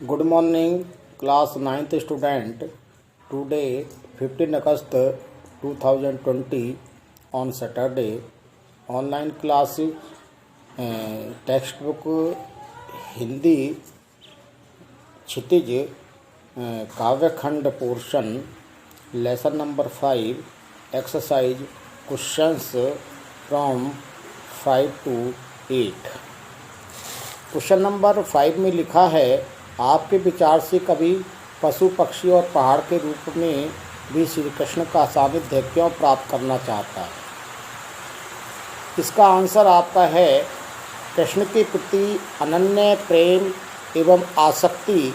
Good morning, class 9th student. Today, 15 August 2020 on Saturday, online classes, textbook Hindi Kshitij काव्यखंड portion lesson number 5 exercise questions from 5 to 8। Question number 5 में लिखा है, आपके विचार से कभी पशु पक्षी और पहाड़ के रूप में भी श्री कृष्ण का सानिध्य क्यों प्राप्त करना चाहता है। इसका आंसर आपका है, कृष्ण के प्रति अनन्य प्रेम एवं आसक्ति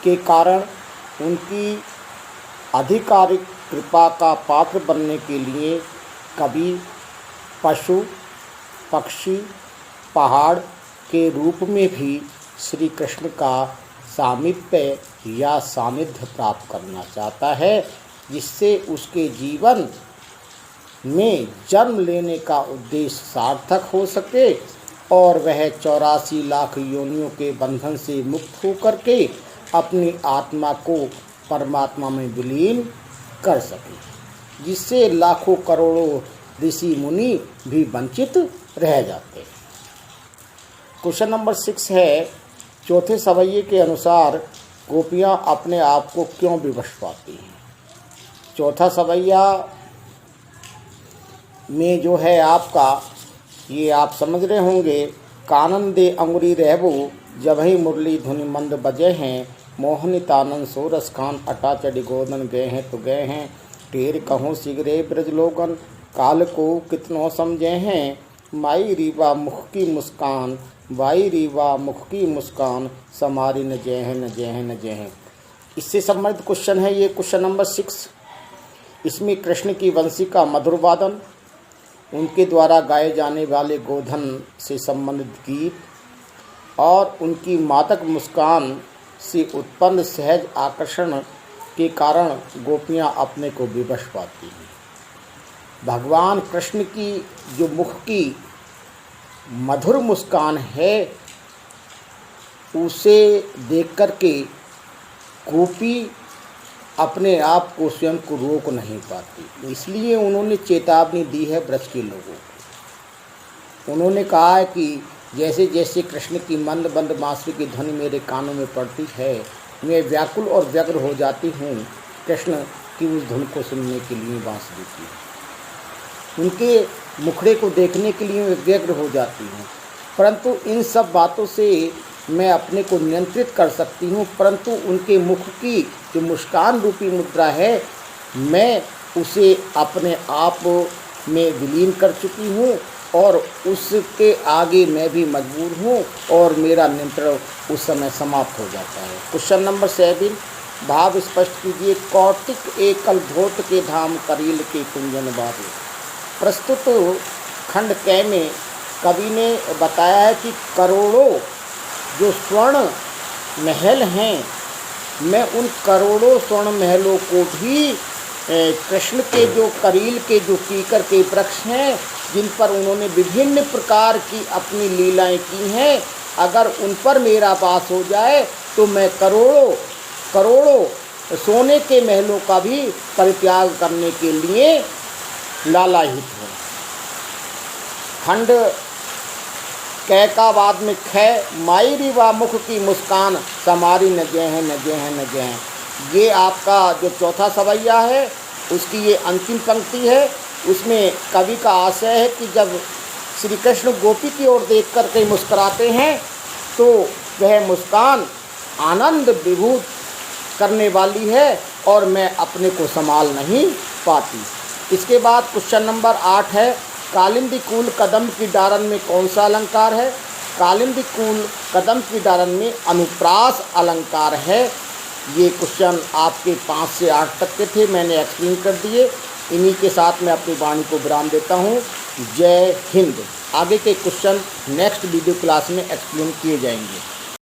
के कारण उनकी आधिकारिक कृपा का पात्र बनने के लिए कभी पशु पक्षी पहाड़ के रूप में भी श्री कृष्ण का सामीप्य या सानिध्य प्राप्त करना चाहता है, जिससे उसके जीवन में जन्म लेने का उद्देश्य सार्थक हो सके और वह 84 लाख योनियों के बंधन से मुक्त होकर के अपनी आत्मा को परमात्मा में विलीन कर सके, जिससे लाखों करोड़ों ऋषि मुनि भी वंचित रह जाते हैं। क्वेश्चन नंबर 6 है, चौथे सवैये के अनुसार गोपियाँ अपने आप को क्यों विवश पाती हैं। चौथा सवैया में जो है आपका, ये आप समझ रहे होंगे, कानन दे अंगुरी रहबो जब ही मुरली धुनि मंद बजे हैं, मोहनितानंद सोरस खान अटा चढ़ी गोदन गए हैं तो गए हैं, टेर कहों सिगरे ब्रज लोगन काल को कितनों समझे हैं, माई रीवा मुख की मुस्कान वाई रीवा मुख की मुस्कान समारी न जय है न जय है न जय है। इससे संबंधित क्वेश्चन है ये क्वेश्चन नंबर 6। इसमें कृष्ण की वंशी का मधुर वादन, उनके द्वारा गाए जाने वाले गोधन से संबंधित गीत और उनकी मादक मुस्कान से उत्पन्न सहज आकर्षण के कारण गोपियाँ अपने को विवश पाती हैं। भगवान कृष्ण की जो मुख की मधुर मुस्कान है, उसे देख कर के गोपी अपने आप को स्वयं को रोक नहीं पाती। इसलिए उन्होंने चेतावनी दी है ब्रज के लोगों को। उन्होंने कहा है कि जैसे जैसे कृष्ण की मंद मंद बांसुरी की ध्वनि मेरे कानों में पड़ती है, मैं व्याकुल और व्यग्र हो जाती हूँ कृष्ण की उस धुन को सुनने के लिए, बांसुरी की उनके मुखड़े को देखने के लिए मैं व्यग्र हो जाती हूँ। परंतु इन सब बातों से मैं अपने को नियंत्रित कर सकती हूँ, परंतु उनके मुख की जो मुस्कान रूपी मुद्रा है, मैं उसे अपने आप में विलीन कर चुकी हूँ और उसके आगे मैं भी मजबूर हूँ और मेरा नियंत्रण उस समय समाप्त हो जाता है। क्वेश्चन नंबर 7, भाव स्पष्ट कीजिए। कौटिक एकल धोत के धाम करील के कुंजन बाबू। प्रस्तुत खंड कै में कवि ने बताया है कि करोड़ों जो स्वर्ण महल हैं, मैं उन करोड़ों स्वर्ण महलों को भी कृष्ण के जो करील के जो कीकर के वृक्ष हैं, जिन पर उन्होंने विभिन्न प्रकार की अपनी लीलाएं की हैं, अगर उन पर मेरा वास हो जाए तो मैं करोड़ों करोड़ों सोने के महलों का भी परित्याग करने के लिए लालायित हूँ। खंड कैकावाद में खै, माई रीवा मुख की मुस्कान समारी न जय है न जय है न जय है। ये आपका जो चौथा सवैया है, उसकी ये अंतिम पंक्ति है। उसमें कवि का आशय है कि जब श्री कृष्ण गोपी की ओर देख कर के मुस्कुराते हैं तो वह मुस्कान आनंद विभूत करने वाली है और मैं अपने को संभाल नहीं पाती। इसके बाद क्वेश्चन नंबर 8 है, कालिंदी कूल कदम की डारन में कौन सा अलंकार है। कालिंदी कूल कदम की डारन में अनुप्रास अलंकार है। ये क्वेश्चन आपके 5 से 8 तक के थे, मैंने एक्सप्लेन कर दिए। इन्हीं के साथ मैं अपनी वाणी को विराम देता हूँ। जय हिंद। आगे के क्वेश्चन नेक्स्ट वीडियो क्लास में एक्सप्लेन किए जाएंगे।